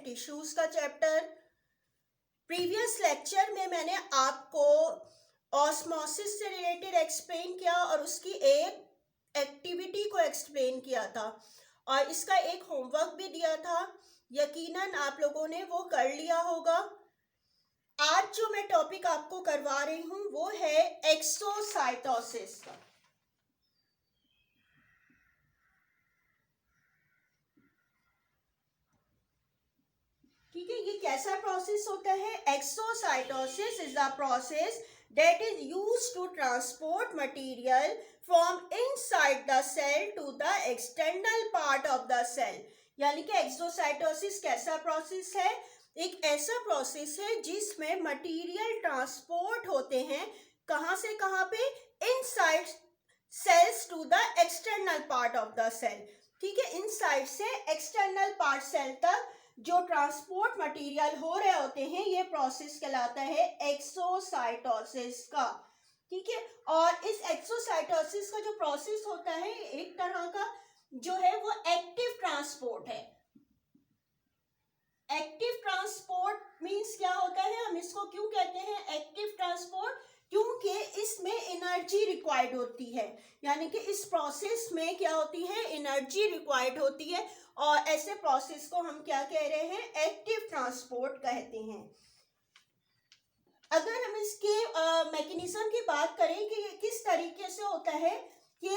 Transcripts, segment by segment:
Tissues का chapter. Previous lecture में मैंने आपको ऑस्मोसिस से रिलेटेड एक्सप्लेन किया और उसकी एक एक्टिविटी को एक्सप्लेन किया था और इसका एक होमवर्क भी दिया था। यकीनन आप लोगों ने वो कर लिया होगा। आज जो मैं टॉपिक आपको करवा रही हूँ वो है एक्सोसाइटोसिस का। ठीक है, ये कैसा प्रोसेस होता है? Exocytosis is the process that is used to transport material from inside the cell to the external part of the cell। यानी कि एक्सोसाइटोसिस कैसा प्रोसेस है? एक ऐसा प्रोसेस है जिसमें मटेरियल ट्रांसपोर्ट होते हैं कहाँ से कहाँ पे? Inside cells to the external part of the cell. ठीक है, इनसाइड से एक्सटर्नल पार्ट सेल तक जो ट्रांसपोर्ट मटेरियल हो रहे होते हैं, ये प्रोसेस कहलाता है एक्सोसाइटोसिस का। ठीक है, और इस एक्सोसाइटोसिस का जो प्रोसेस होता है एक तरह का जो है वो एक्टिव ट्रांसपोर्ट है। एक्टिव ट्रांसपोर्ट मींस क्या होता है? हम इसको क्यों कहते हैं एक्टिव ट्रांसपोर्ट? क्योंकि इसमें एनर्जी रिक्वायर्ड होती है, यानी कि इस प्रोसेस में क्या होती है? एनर्जी रिक्वायर्ड होती है और ऐसे प्रोसेस को हम क्या कह रहे हैं? एक्टिव ट्रांसपोर्ट कहते हैं। अगर हम इसके मैकेनिज्म की बात करें कि किस तरीके से होता है कि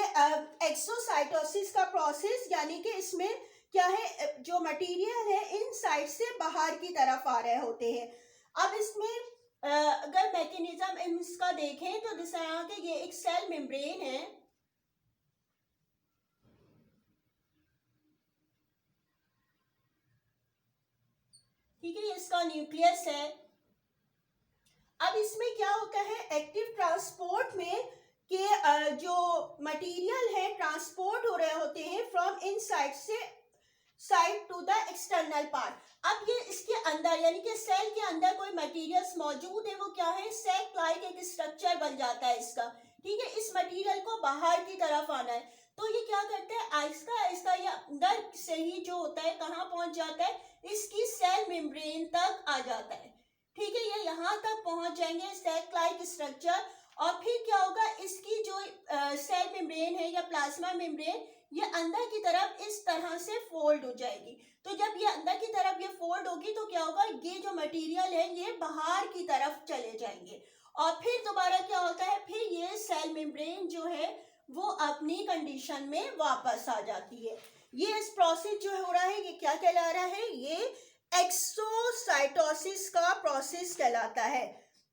एक्सोसाइटोसिस का प्रोसेस, यानी कि इसमें क्या है? जो मटेरियल है इनसाइड से बाहर की तरफ आ रहे होते हैं। अब इसमें अगर मैकेनिज्म इसका देखें तो जिस तरह के ये एक सेल मेम्ब्रेन है, ठीक है, ये इसका न्यूक्लियस है। अब इसमें क्या होता है? एक्टिव ट्रांसपोर्ट में कि जो मटेरियल है ट्रांसपोर्ट हो रहे होते हैं फ्रॉम इनसाइड से side to the external part. अब ये इसके अंदर यानी कि सेल के अंदर कोई मटेरियल्स मौजूद है, वो क्या है? सैक लाइक एक स्ट्रक्चर बन जाता है इसका। ठीक है, इस मटेरियल को बाहर की तरफ आना है तो ये क्या करता है? आहिस्ता आहिस्ता ये अंदर से ही जो होता है कहाँ पहुंच जाता है? इसकी सेल मेम्ब्रेन तक आ जाता है। ठीक है, ये यहाँ तक पहुंच जाएंगे सैक लाइक स्ट्रक्चर और फिर क्या होगा? इसकी जो सेल मेम्ब्रेन है या प्लाज्मा मेम्ब्रेन, ये अंदर की तरफ इस तरह से फोल्ड हो जाएगी। तो जब ये अंदर की तरफ ये फोल्ड होगी तो क्या होगा? ये जो मटेरियल है ये बाहर की तरफ चले जाएंगे और फिर दोबारा क्या होता है? फिर ये सेल मेम्ब्रेन जो है वो अपनी कंडीशन में वापस आ जाती है। ये इस प्रोसेस जो हो रहा है ये क्या कहला रहा है? ये एक्सोसाइटोसिस का प्रोसेस कहलाता है।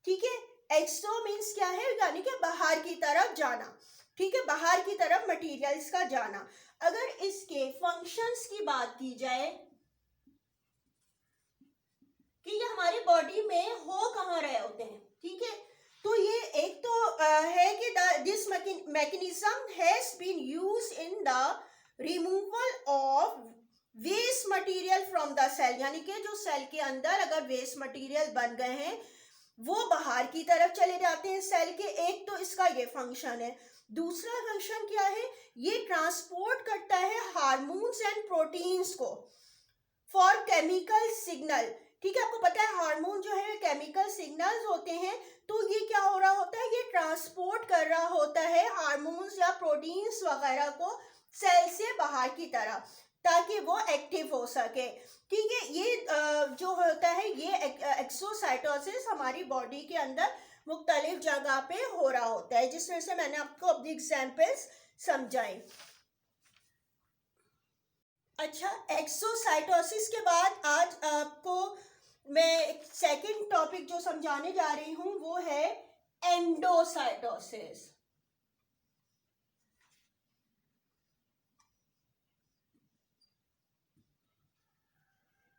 ठीक है, एक्सो मीन्स क्या है? यानी कि बाहर की तरफ जाना। ठीक है, बाहर की तरफ मटेरियल्स का जाना। अगर इसके फंक्शंस की बात की जाए कि ये हमारे बॉडी में हो कहाँ रहे होते हैं, ठीक है, तो ये एक तो है कि this mechanism has been used in the removal of waste material from the cell. यानी कि जो सेल के अंदर अगर वेस्ट मटेरियल बन गए हैं वो बाहर की तरफ चले जाते हैं सेल के। एक तो इसका ये फंक्शन है। दूसरा फंक्शन क्या है? ये ट्रांसपोर्ट करता है हार्मोन्स एंड प्रोटीन्स को फॉर केमिकल सिग्नल। ठीक है, आपको पता है हार्मोन जो है केमिकल सिग्नल्स होते हैं, तो ये क्या हो रहा होता है? ये ट्रांसपोर्ट कर रहा होता है हार्मोन्स या प्रोटीन्स वगैरह को सेल से बाहर की तरफ ताकि वो एक्टिव हो सके। ठीक है, ये जो होता है ये एक्सोसाइटोसिस हमारी बॉडी के अंदर मुख्तलिफ जगह पे हो रहा होता है, जिस तरह से मैंने आपको अपनी एग्जाम्पल्स समझाई। अच्छा, एक्सोसाइटोसिस के बाद आज आपको मैं एक सेकंड टॉपिक जो समझाने जा रही हूँ वो है एंडोसाइटोसिस।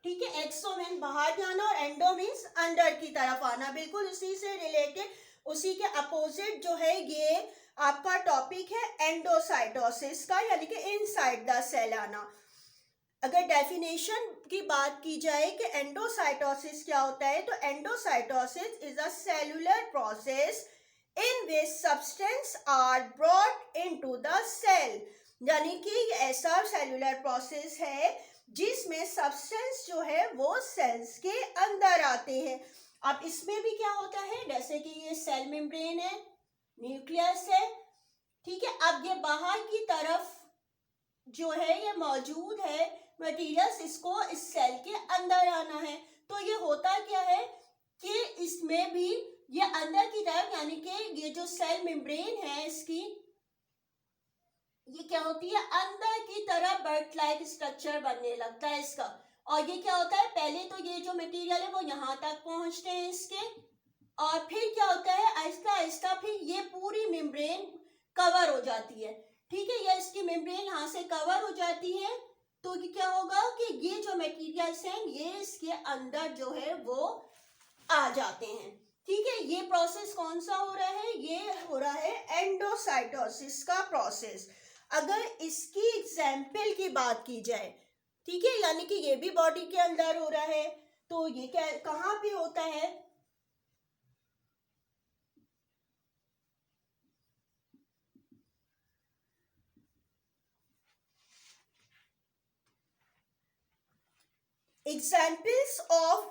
ठीक है, एक्सो मीन बाहर जाना और एंडो मीन्स अंदर की तरफ आना। बिल्कुल उसी से रिलेटेड, उसी के अपोजिट जो है ये आपका टॉपिक है एंडोसाइटोसिस का, यानी कि इनसाइड द सेल आना। अगर डेफिनेशन की बात की जाए कि एंडोसाइटोसिस क्या होता है, तो endocytosis is a cellular process in which substance are brought into the cell. यानी कि ये ऐसा सेलुलर प्रोसेस है जिसमें सब्सटेंस जो है वो सेल्स के अंदर आते हैं। अब इसमें भी क्या होता है, जैसे कि ये सेल मेम्ब्रेन है, न्यूक्लियस है, ठीक है। अब ये बाहर की तरफ जो है ये मौजूद है मटेरियल्स, इसको इस सेल के अंदर आना है। तो ये होता क्या है कि इसमें भी ये अंदर की तरफ, यानी कि ये जो सेल मेम्ब्रेन है इसकी, ये क्या होती है, अंदर की तरफ बर्ड लाइक स्ट्रक्चर बनने लगता है इसका। और ये क्या होता है, पहले तो ये जो मटेरियल है वो यहाँ तक पहुंचते हैं इसके, और फिर क्या होता है, आहिस्ता आहिस्ता फिर ये पूरी मेम्ब्रेन कवर हो जाती है, ठीक है। ये इसकी मेम्ब्रेन यहाँ से कवर हो जाती है। तो ये क्या होगा कि ये जो मटेरियल्स हैं ये इसके अंदर जो है वो आ जाते हैं, ठीक है। ये प्रोसेस कौन सा हो रहा है, ये हो रहा है एंडोसाइटोसिस का प्रोसेस। अगर इसकी एग्जाम्पल की बात की जाए, ठीक है, यानी कि ये भी बॉडी के अंदर हो रहा है, तो ये क्या कहाँ पे होता है, examples of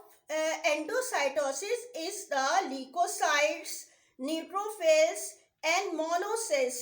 endocytosis is the leukocytes, neutrophils and monocytes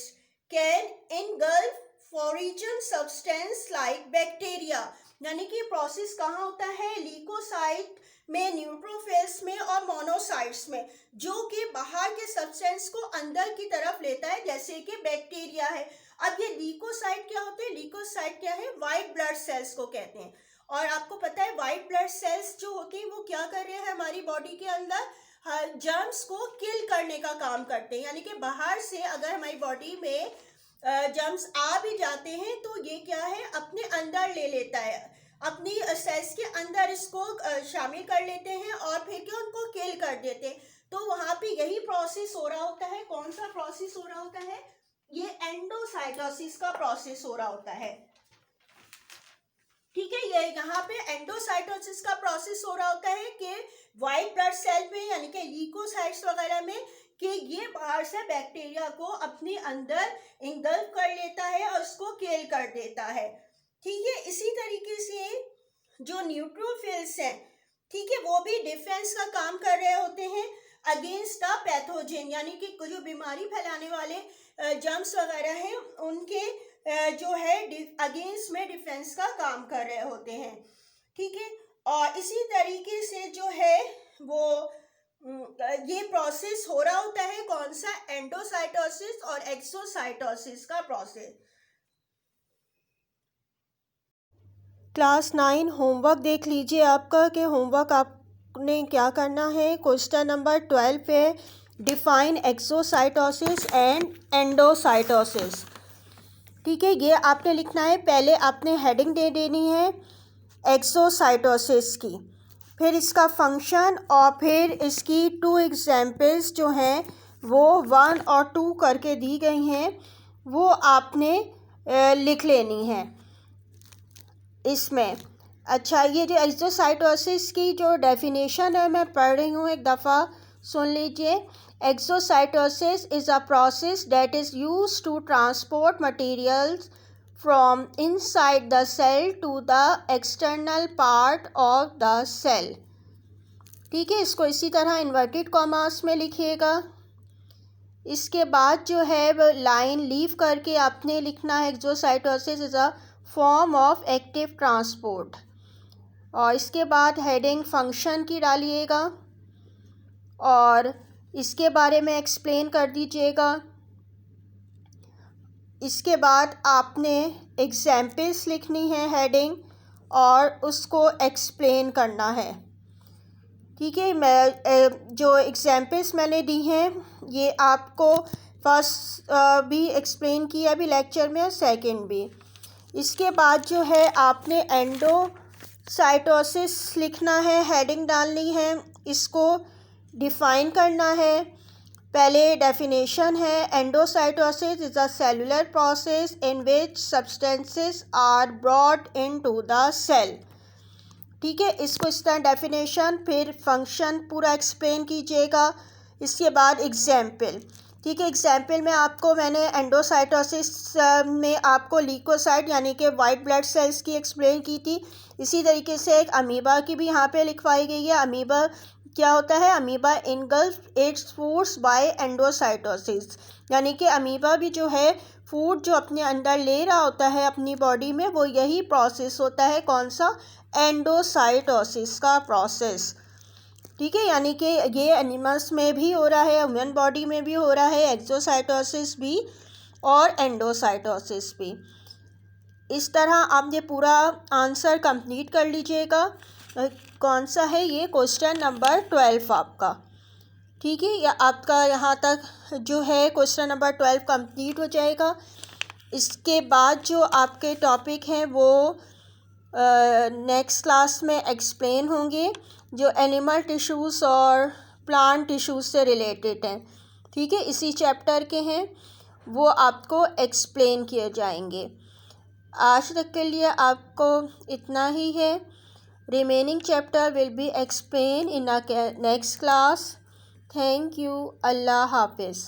can engulf foreign substance like bacteria। यानी कि प्रोसेस कहाँ होता है, ल्यूकोसाइट में, न्यूट्रोफिल्स में और मोनोसाइट्स में, जो कि बाहर के सब्सटेंस को अंदर की तरफ लेता है, जैसे कि बैक्टीरिया है। अब ये ल्यूकोसाइट क्या होते हैं, ल्यूकोसाइट क्या है, व्हाइट ब्लड सेल्स को कहते हैं। और आपको पता है व्हाइट ब्लड सेल्स जो होते हैं वो क्या कर रहे हैं, हमारी बॉडी के अंदर जर्म्स को किल करने का काम करते हैं। यानी कि बाहर से अगर हमारी बॉडी में जर्म्स आ भी जाते हैं तो ये क्या है, अपने अंदर ले लेता है, अपनी सेल्स के अंदर इसको शामिल कर लेते हैं और फिर क्या उनको किल कर देते हैं। तो वहाँ पे यही प्रोसेस हो रहा होता है। कौन सा प्रोसेस हो रहा होता है, ये एंडोसाइटोसिस का प्रोसेस हो रहा होता है, ठीक है। ये यहाँ पे एंडोसाइटोसिस का प्रोसेस हो रहा होता है कि व्हाइट ब्लड सेल में, यानी कि ल्यूकोसाइट्स वगैरह में, कि ये बाहर से बैक्टीरिया को अपने अंदर इंगल्फ कर लेता है और उसको किल कर देता है, ठीक है। इसी तरीके से जो न्यूट्रोफिल्स हैं, ठीक है, वो भी डिफेंस का काम कर रहे होते हैं अगेंस्ट द पैथोजन, यानी कि जो बीमारी फैलाने वाले जर्म्स वगैरह हैं उनके जो है अगेंस्ट में डिफेंस का काम कर रहे होते हैं, ठीक है। और इसी तरीके से जो है वो ये प्रोसेस हो रहा होता है, कौन सा, एंडोसाइटोसिस और एक्सोसाइटोसिस का प्रोसेस। क्लास 9 होमवर्क देख लीजिए आपका, कि होमवर्क आपने क्या करना है। क्वेश्चन नंबर 12 पे डिफाइन एक्सोसाइटोसिस एंड एंडोसाइटोसिस, ठीक है। ये आपने लिखना है, पहले आपने हेडिंग दे देनी है एक्सोसाइटोसिस की, फिर इसका फंक्शन और फिर इसकी 2 एग्जाम्पल्स जो हैं वो 1 और 2 करके दी गई हैं, वो आपने लिख लेनी है इसमें। अच्छा, ये जो एक्सोसाइटोसिस की जो डेफिनेशन है मैं पढ़ रही हूँ, एक दफ़ा सुन लीजिए। Exocytosis is a process that is used to transport materials from inside the cell to the external part of the cell, ठीक है। इसको इसी तरह इन्वर्टेड कॉमास में लिखिएगा। इसके बाद जो है वो लाइन लीव करके आपने लिखना है exocytosis is a form of active transport, और इसके बाद हेडिंग फंक्शन की डालिएगा और इसके बारे में एक्सप्लेन कर दीजिएगा। इसके बाद आपने एग्जाम्पल्स लिखनी है हेडिंग, और उसको एक्सप्लेन करना है, ठीक है। मैं जो एग्जाम्पल्स मैंने दी हैं ये आपको फर्स्ट भी एक्सप्लेन किया अभी लेक्चर में और सेकंड भी। इसके बाद जो है आपने एंडोसाइटोसिस लिखना है, हेडिंग डालनी है, इसको डिफ़ाइन करना है। पहले डेफिनेशन है, endocytosis is a cellular process in which substances are brought into the cell, ठीक है। इसको इस तरह डेफिनेशन, फिर फंक्शन पूरा एक्सप्लेन कीजिएगा। इसके बाद एग्जाम्पल, ठीक है, एग्जाम्पल में आपको मैंने एंडोसाइटोसिस में आपको लीकोसाइट यानी कि वाइट ब्लड सेल्स की एक्सप्लेन की थी। इसी तरीके से एक अमीबा की भी यहाँ पे लिखवाई गई है। अमीबा क्या होता है? Amoeba engulf its foods by endocytosis, यानी कि अमीबा भी जो है फूड जो अपने अंदर ले रहा होता है अपनी बॉडी में, वो यही प्रोसेस होता है। कौन सा? एंडोसाइटोसिस का प्रोसेस। ठीक है, यानी कि ये एनिमल्स में भी हो रहा है, ह्यूमन बॉडी में भी हो रहा है, एक्सोसाइटोसिस भी और एंडोसाइटोसिस भी। इस तरह आप ये पूरा आंसर कंप्लीट कर लीजिएगा। कौन सा है ये? क्वेश्चन नंबर 12 आपका। ठीक है, या आपका यहाँ तक जो है क्वेश्चन नंबर 12 कंप्लीट हो जाएगा। इसके बाद जो आपके टॉपिक हैं वो नेक्स्ट क्लास में एक्सप्लेन होंगे, जो एनिमल टिश्यूज़ और प्लांट टिश्यूज़ से रिलेटेड हैं। ठीक है, इसी चैप्टर के हैं, वो आपको एक्सप्लेन किए जाएंगे। आज तक के लिए आपको इतना ही है। Remaining chapter will be explain in next class. Thank you. अल्लाह हाफिज़।